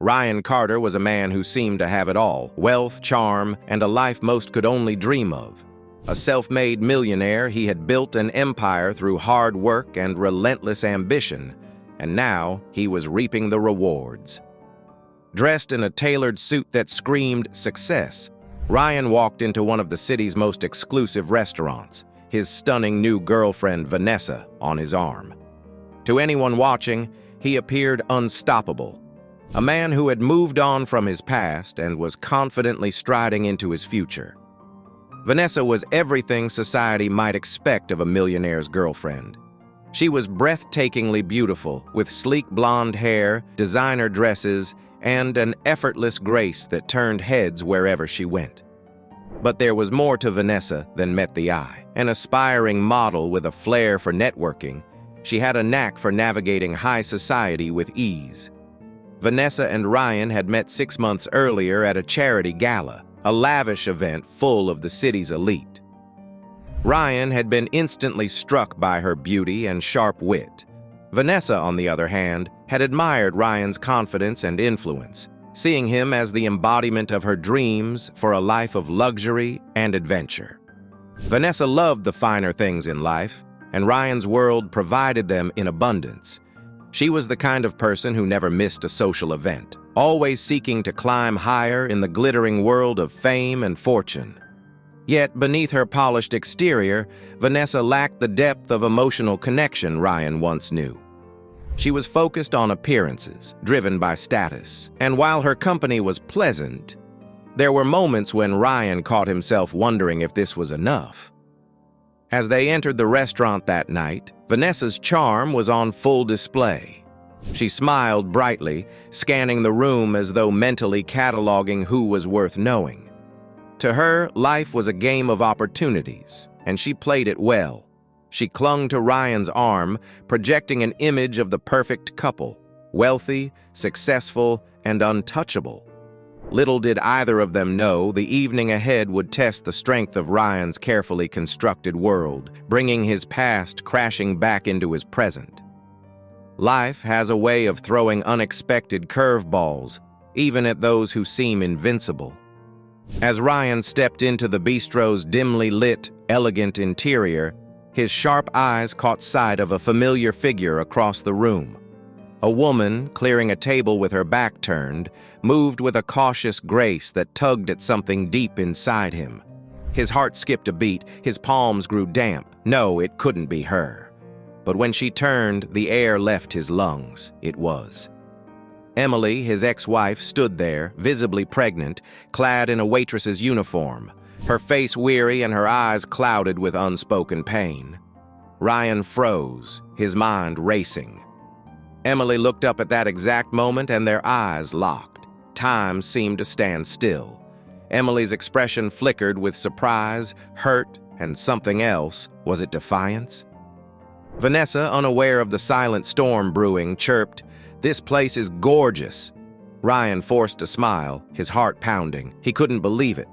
Ryan Carter was a man who seemed to have it all: wealth, charm, and a life most could only dream of. A self-made millionaire, he had built an empire through hard work and relentless ambition, and now he was reaping the rewards. Dressed in a tailored suit that screamed success, Ryan walked into one of the city's most exclusive restaurants, his stunning new girlfriend Vanessa on his arm. To anyone watching, he appeared unstoppable, a man who had moved on from his past and was confidently striding into his future. Vanessa was everything society might expect of a millionaire's girlfriend. She was breathtakingly beautiful, with sleek blonde hair, designer dresses, and an effortless grace that turned heads wherever she went. But there was more to Vanessa than met the eye. An aspiring model with a flair for networking, she had a knack for navigating high society with ease. Vanessa and Ryan had met 6 months earlier at a charity gala, a lavish event full of the city's elite. Ryan had been instantly struck by her beauty and sharp wit. Vanessa, on the other hand, had admired Ryan's confidence and influence, seeing him as the embodiment of her dreams for a life of luxury and adventure. Vanessa loved the finer things in life, and Ryan's world provided them in abundance. She was the kind of person who never missed a social event, always seeking to climb higher in the glittering world of fame and fortune. Yet, beneath her polished exterior, Vanessa lacked the depth of emotional connection Ryan once knew. She was focused on appearances, driven by status, and while her company was pleasant, there were moments when Ryan caught himself wondering if this was enough. As they entered the restaurant that night, Vanessa's charm was on full display. She smiled brightly, scanning the room as though mentally cataloging who was worth knowing. To her, life was a game of opportunities, and she played it well. She clung to Ryan's arm, projecting an image of the perfect couple, wealthy, successful, and untouchable. Little did either of them know the evening ahead would test the strength of Ryan's carefully constructed world, bringing his past crashing back into his present. Life has a way of throwing unexpected curveballs, even at those who seem invincible. As Ryan stepped into the bistro's dimly lit, elegant interior, his sharp eyes caught sight of a familiar figure across the room. A woman, clearing a table with her back turned, moved with a cautious grace that tugged at something deep inside him. His heart skipped a beat, his palms grew damp. No, it couldn't be her. But when she turned, the air left his lungs. It was Emily, his ex-wife, stood there, visibly pregnant, clad in a waitress's uniform, her face weary and her eyes clouded with unspoken pain. Ryan froze, his mind racing. Emily looked up at that exact moment and their eyes locked. Time seemed to stand still. Emily's expression flickered with surprise, hurt, and something else. Was it defiance? Vanessa, unaware of the silent storm brewing, chirped, "This place is gorgeous." Ryan forced a smile, his heart pounding. He couldn't believe it.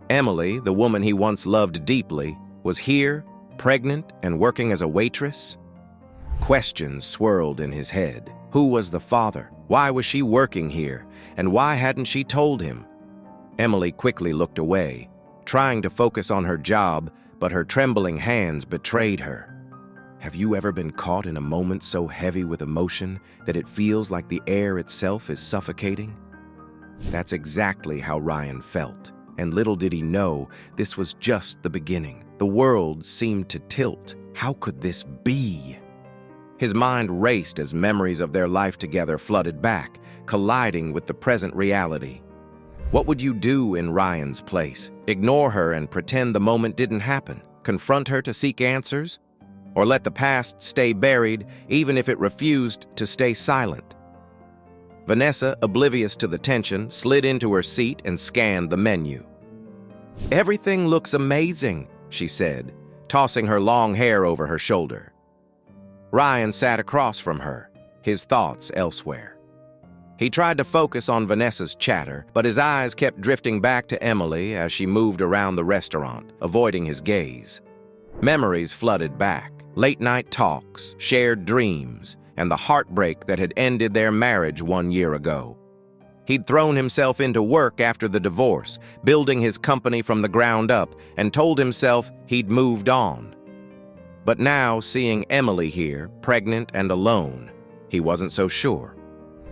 Emily, the woman he once loved deeply, was here, pregnant and working as a waitress? Questions swirled in his head. Who was the father? Why was she working here? And why hadn't she told him? Emily quickly looked away, trying to focus on her job, but her trembling hands betrayed her. Have you ever been caught in a moment so heavy with emotion that it feels like the air itself is suffocating? That's exactly how Ryan felt, and little did he know this was just the beginning. The world seemed to tilt. How could this be? His mind raced as memories of their life together flooded back, colliding with the present reality. What would you do in Ryan's place? Ignore her and pretend the moment didn't happen? Confront her to seek answers? Or let the past stay buried, even if it refused to stay silent? Vanessa, oblivious to the tension, slid into her seat and scanned the menu. "Everything looks amazing," she said, tossing her long hair over her shoulder. Ryan sat across from her, his thoughts elsewhere. He tried to focus on Vanessa's chatter, but his eyes kept drifting back to Emily as she moved around the restaurant, avoiding his gaze. Memories flooded back, late-night talks, shared dreams, and the heartbreak that had ended their marriage 1 year ago. He'd thrown himself into work after the divorce, building his company from the ground up, and told himself he'd moved on. But now, seeing Emily here, pregnant and alone, he wasn't so sure.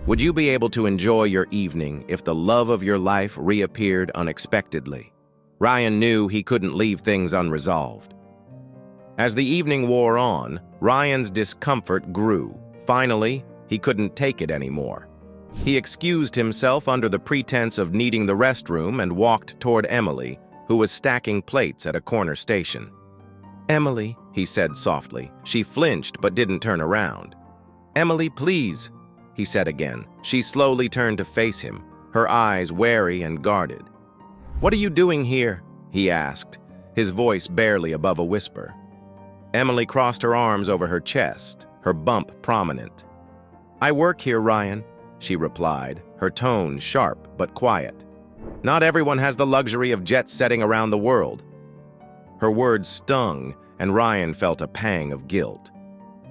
Would you be able to enjoy your evening if the love of your life reappeared unexpectedly? Ryan knew he couldn't leave things unresolved. As the evening wore on, Ryan's discomfort grew. Finally, he couldn't take it anymore. He excused himself under the pretense of needing the restroom and walked toward Emily, who was stacking plates at a corner station. "Emily," he said softly. She flinched but didn't turn around. "Emily, please," he said again. She slowly turned to face him, her eyes wary and guarded. "What are you doing here?" he asked, his voice barely above a whisper. Emily crossed her arms over her chest, her bump prominent. "I work here, Ryan," she replied, her tone sharp but quiet. "Not everyone has the luxury of jet-setting around the world." Her words stung, and Ryan felt a pang of guilt.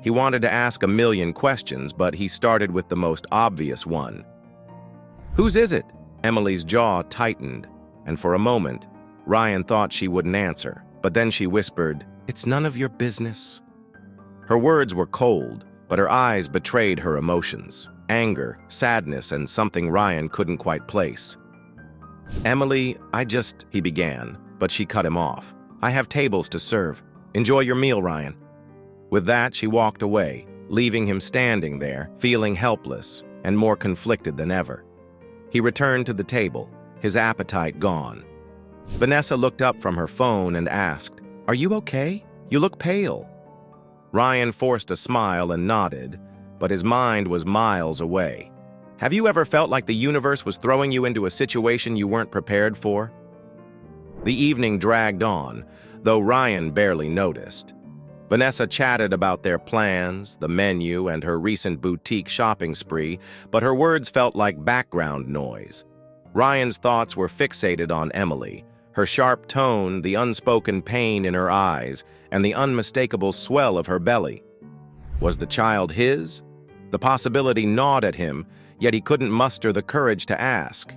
He wanted to ask a million questions, but he started with the most obvious one. "Whose is it?" Emily's jaw tightened, and for a moment, Ryan thought she wouldn't answer, but then she whispered, "It's none of your business." Her words were cold, but her eyes betrayed her emotions, anger, sadness, and something Ryan couldn't quite place. "Emily, he began, but she cut him off. "I have tables to serve. Enjoy your meal, Ryan." With that, she walked away, leaving him standing there, feeling helpless and more conflicted than ever. He returned to the table, his appetite gone. Vanessa looked up from her phone and asked, "Are you okay? You look pale." Ryan forced a smile and nodded, but his mind was miles away. Have you ever felt like the universe was throwing you into a situation you weren't prepared for? The evening dragged on, though Ryan barely noticed. Vanessa chatted about their plans, the menu, and her recent boutique shopping spree, but her words felt like background noise. Ryan's thoughts were fixated on Emily, her sharp tone, the unspoken pain in her eyes, and the unmistakable swell of her belly. Was the child his? The possibility gnawed at him, yet he couldn't muster the courage to ask.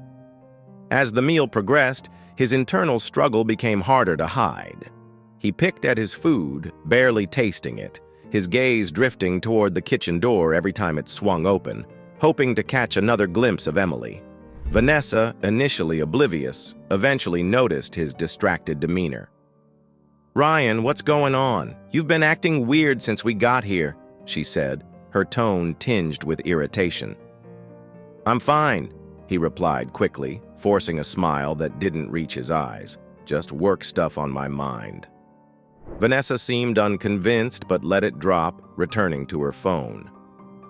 As the meal progressed, his internal struggle became harder to hide. He picked at his food, barely tasting it, his gaze drifting toward the kitchen door every time it swung open, hoping to catch another glimpse of Emily. Vanessa, initially oblivious, eventually noticed his distracted demeanor. "Ryan, what's going on? You've been acting weird since we got here," she said, her tone tinged with irritation. "I'm fine," he replied quickly, forcing a smile that didn't reach his eyes. "Just work stuff on my mind." Vanessa seemed unconvinced but let it drop, returning to her phone.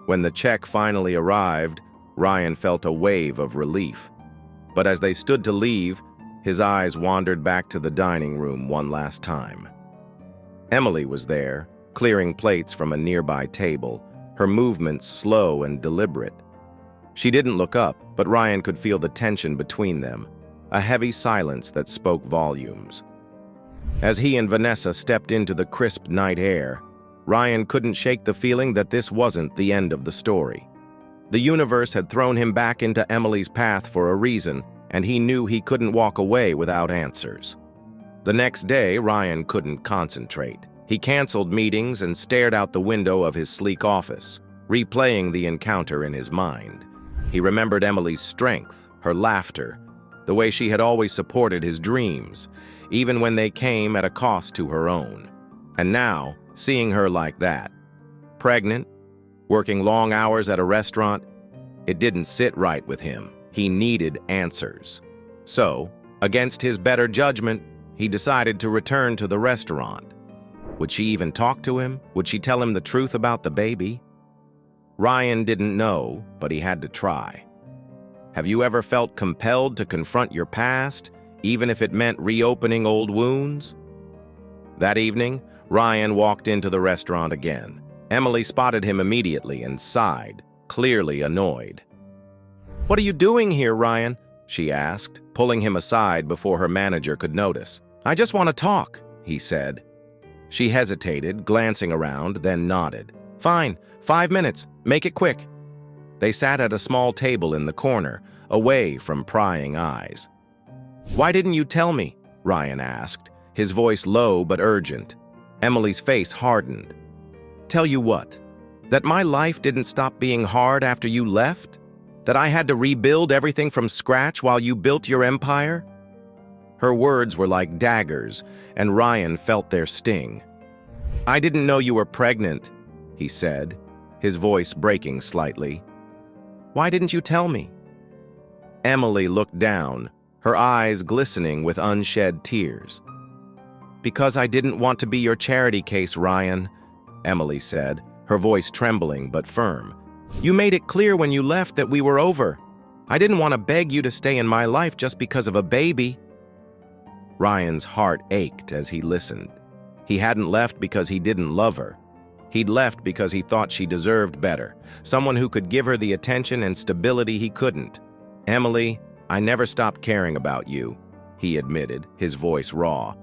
When the check finally arrived, Ryan felt a wave of relief. But as they stood to leave, his eyes wandered back to the dining room one last time. Emily was there, clearing plates from a nearby table, her movements slow and deliberate. She didn't look up, but Ryan could feel the tension between them, a heavy silence that spoke volumes. As he and Vanessa stepped into the crisp night air, Ryan couldn't shake the feeling that this wasn't the end of the story. The universe had thrown him back into Emily's path for a reason, and he knew he couldn't walk away without answers. The next day, Ryan couldn't concentrate. He canceled meetings and stared out the window of his sleek office, replaying the encounter in his mind. He remembered Emily's strength, her laughter, the way she had always supported his dreams, even when they came at a cost to her own. And now, seeing her like that, pregnant, working long hours at a restaurant, it didn't sit right with him. He needed answers. So, against his better judgment, he decided to return to the restaurant. Would she even talk to him? Would she tell him the truth about the baby? Ryan didn't know, but he had to try. Have you ever felt compelled to confront your past, even if it meant reopening old wounds? That evening, Ryan walked into the restaurant again. Emily spotted him immediately and sighed, clearly annoyed. "What are you doing here, Ryan?" she asked, pulling him aside before her manager could notice. "I just want to talk," he said. She hesitated, glancing around, then nodded. "Fine, 5 minutes. Make it quick." They sat at a small table in the corner, away from prying eyes. "Why didn't you tell me?" Ryan asked, his voice low but urgent. Emily's face hardened. "Tell you what? That my life didn't stop being hard after you left? That I had to rebuild everything from scratch while you built your empire?" Her words were like daggers, and Ryan felt their sting. "I didn't know you were pregnant," he said, his voice breaking slightly. "Why didn't you tell me?" Emily looked down, her eyes glistening with unshed tears. "Because I didn't want to be your charity case, Ryan," Emily said, her voice trembling but firm. "You made it clear when you left that we were over. I didn't want to beg you to stay in my life just because of a baby." Ryan's heart ached as he listened. He hadn't left because he didn't love her. He'd left because he thought she deserved better, someone who could give her the attention and stability he couldn't. "Emily, I never stopped caring about you," he admitted, his voice raw.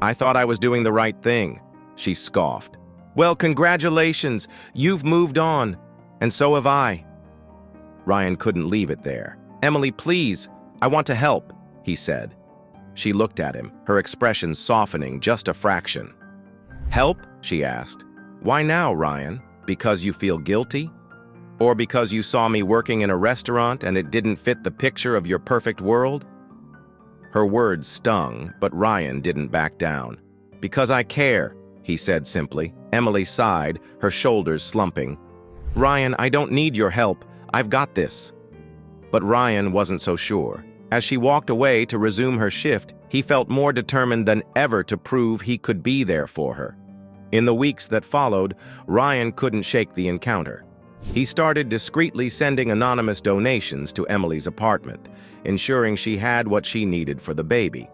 "I thought I was doing the right thing," she scoffed. "Well, congratulations, you've moved on, and so have I." Ryan couldn't leave it there. "Emily, please, I want to help," he said. She looked at him, her expression softening just a fraction. "Help?" she asked. "Why now, Ryan? Because you feel guilty? Or because you saw me working in a restaurant and it didn't fit the picture of your perfect world?" Her words stung, but Ryan didn't back down. "Because I care," he said simply. Emily sighed, her shoulders slumping. "Ryan, I don't need your help. I've got this." But Ryan wasn't so sure. As she walked away to resume her shift, he felt more determined than ever to prove he could be there for her. In the weeks that followed, Ryan couldn't shake the encounter. He started discreetly sending anonymous donations to Emily's apartment, ensuring she had what she needed for the baby.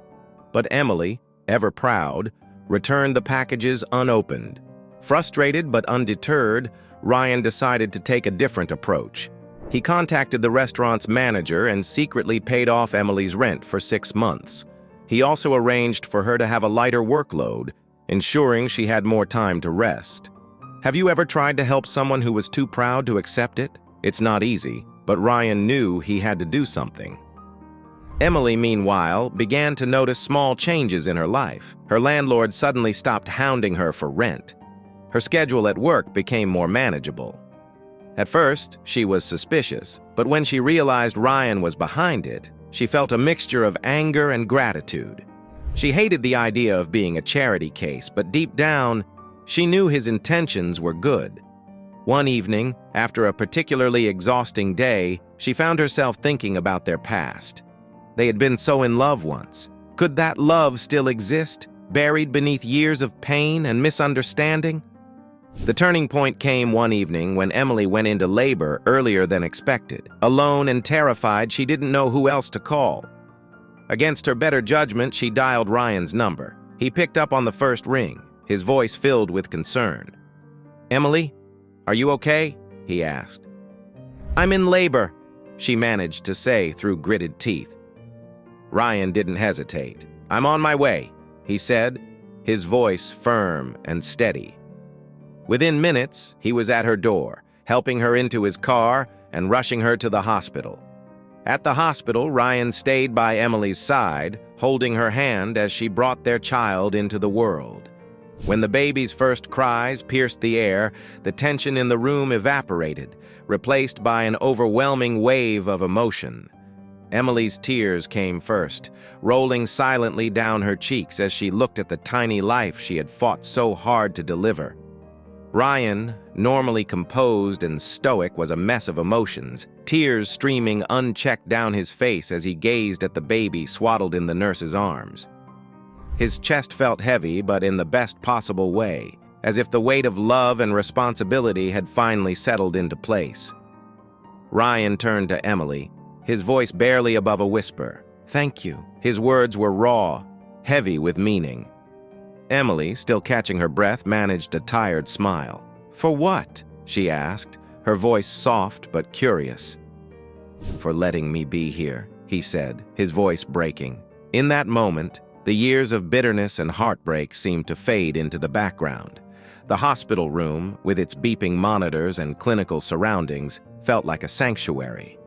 But Emily, ever proud, returned the packages unopened. Frustrated but undeterred, Ryan decided to take a different approach. He contacted the restaurant's manager and secretly paid off Emily's rent for 6 months. He also arranged for her to have a lighter workload, ensuring she had more time to rest. Have you ever tried to help someone who was too proud to accept it? It's not easy, but Ryan knew he had to do something. Emily, meanwhile, began to notice small changes in her life. Her landlord suddenly stopped hounding her for rent. Her schedule at work became more manageable. At first, she was suspicious, but when she realized Ryan was behind it, she felt a mixture of anger and gratitude. She hated the idea of being a charity case, but deep down, she knew his intentions were good. One evening, after a particularly exhausting day, she found herself thinking about their past. They had been so in love once. Could that love still exist, buried beneath years of pain and misunderstanding? The turning point came one evening when Emily went into labor earlier than expected. Alone and terrified, she didn't know who else to call. Against her better judgment, she dialed Ryan's number. He picked up on the first ring, his voice filled with concern. "Emily, are you okay?" he asked. "I'm in labor," she managed to say through gritted teeth. Ryan didn't hesitate. "I'm on my way," he said, his voice firm and steady. Within minutes, he was at her door, helping her into his car and rushing her to the hospital. At the hospital, Ryan stayed by Emily's side, holding her hand as she brought their child into the world. When the baby's first cries pierced the air, the tension in the room evaporated, replaced by an overwhelming wave of emotion. Emily's tears came first, rolling silently down her cheeks as she looked at the tiny life she had fought so hard to deliver. Ryan, normally composed and stoic, was a mess of emotions, tears streaming unchecked down his face as he gazed at the baby swaddled in the nurse's arms. His chest felt heavy, but in the best possible way, as if the weight of love and responsibility had finally settled into place. Ryan turned to Emily, his voice barely above a whisper. "Thank you." His words were raw, heavy with meaning. Emily, still catching her breath, managed a tired smile. "For what?" she asked, her voice soft but curious. "For letting me be here," he said, his voice breaking. In that moment, the years of bitterness and heartbreak seemed to fade into the background. The hospital room, with its beeping monitors and clinical surroundings, felt like a sanctuary.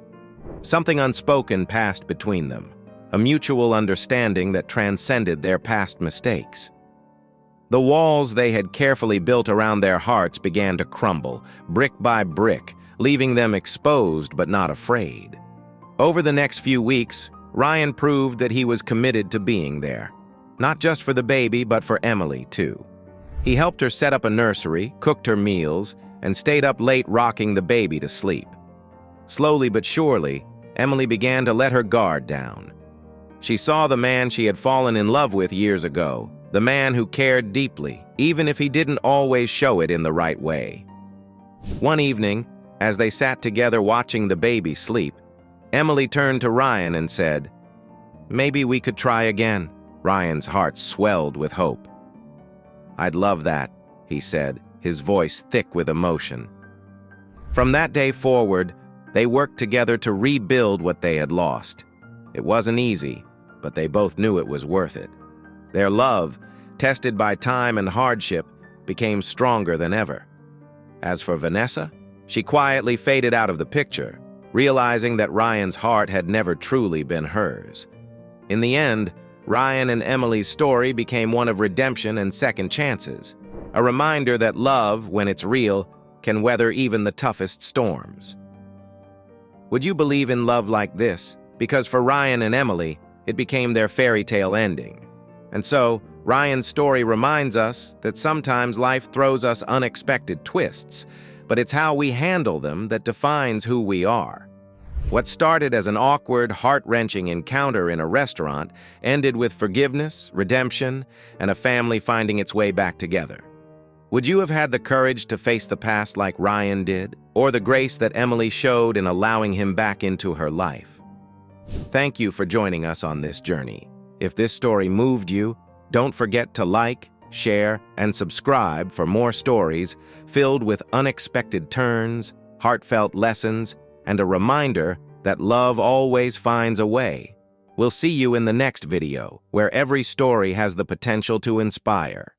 Something unspoken passed between them, a mutual understanding that transcended their past mistakes. The walls they had carefully built around their hearts began to crumble, brick by brick, leaving them exposed but not afraid. Over the next few weeks, Ryan proved that he was committed to being there, not just for the baby, but for Emily, too. He helped her set up a nursery, cooked her meals, and stayed up late rocking the baby to sleep. Slowly but surely, Emily began to let her guard down. She saw the man she had fallen in love with years ago, the man who cared deeply, even if he didn't always show it in the right way. One evening, as they sat together watching the baby sleep, Emily turned to Ryan and said, "Maybe we could try again." Ryan's heart swelled with hope. "I'd love that," he said, his voice thick with emotion. From that day forward, they worked together to rebuild what they had lost. It wasn't easy, but they both knew it was worth it. Their love, tested by time and hardship, became stronger than ever. As for Vanessa, she quietly faded out of the picture, realizing that Ryan's heart had never truly been hers. In the end, Ryan and Emily's story became one of redemption and second chances, a reminder that love, when it's real, can weather even the toughest storms. Would you believe in love like this? Because for Ryan and Emily, it became their fairy tale ending. And so, Ryan's story reminds us that sometimes life throws us unexpected twists, but it's how we handle them that defines who we are. What started as an awkward, heart-wrenching encounter in a restaurant ended with forgiveness, redemption, and a family finding its way back together. Would you have had the courage to face the past like Ryan did, or the grace that Emily showed in allowing him back into her life? Thank you for joining us on this journey. If this story moved you, don't forget to like, share, and subscribe for more stories filled with unexpected turns, heartfelt lessons, and a reminder that love always finds a way. We'll see you in the next video, where every story has the potential to inspire.